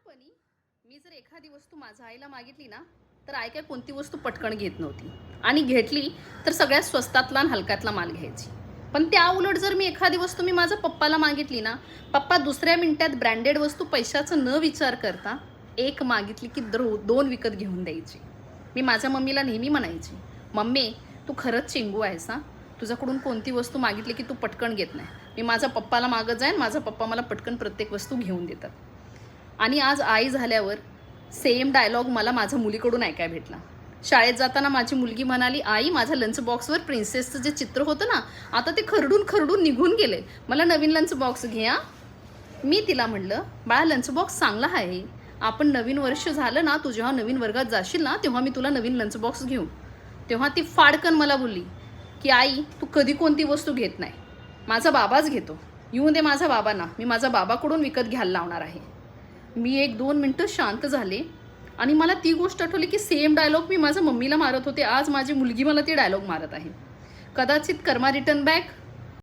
लहानपणी मी जर एखादी वस्तू माझ्या आईला मागितली ना, तर आई काय कोणती वस्तू पटकन घेत नव्हती आणि घेतली तर सगळ्यात स्वस्तातला आणि हलक्यातला माल घ्यायची. पण त्या उलट जर मी एखादी वस्तू मी माझ्या पप्पाला मागितली ना, पप्पा दुसऱ्या मिनिटात ब्रँडेड वस्तू पैशाचं न विचार करता एक मागितली की दोन विकत घेऊन द्यायची. मी माझ्या मम्मीला नेहमी म्हणायची, मम्मी तू खरंच चिंगू आहेस ना, तुझ्याकडून कोणती वस्तू मागितली की तू पटकन घेत नाही. मी माझ्या पप्पाला मागत जाईन, माझा पप्पा मला पटकन प्रत्येक वस्तू घेऊन देतात. आणि आज आई झाल्यावर सेम डायलॉग मला माझ्या मुलीकडून ऐकायला भेटला. शाळेत जाताना माझी मुलगी म्हणाली, आई माझ्या लंच बॉक्सवर प्रिन्सेसचं जे चित्र होतं ना, आता ते खरडून खरडून निघून गेले, मला नवीन लंच बॉक्स घ्या. मी तिला म्हणलं, बाळा लंच बॉक्स चांगला आहे, आपण नवीन वर्ष झालं ना, तू जेव्हा नवीन वर्गात जाशील ना, तेव्हा मी तुला नवीन लंच बॉक्स घेऊ. तेव्हा ती फाडकन मला बोलली की आई तू कधी कोणती वस्तू घेत नाही, माझा बाबाच घेतो, येऊन दे माझ्या बाबांना, मी माझ्या बाबाकडून विकत घ्यायला लावणार आहे. मी 1-2 मिनटं शांत झाले आणि मला ती गोष्ट आठवली की सेम डायलॉग मी माझ्या मम्मीला मारत होते, आज माझी मुलगी मला ती डायलॉग मारत आहे. कदाचित कर्मा रिटर्न बॅक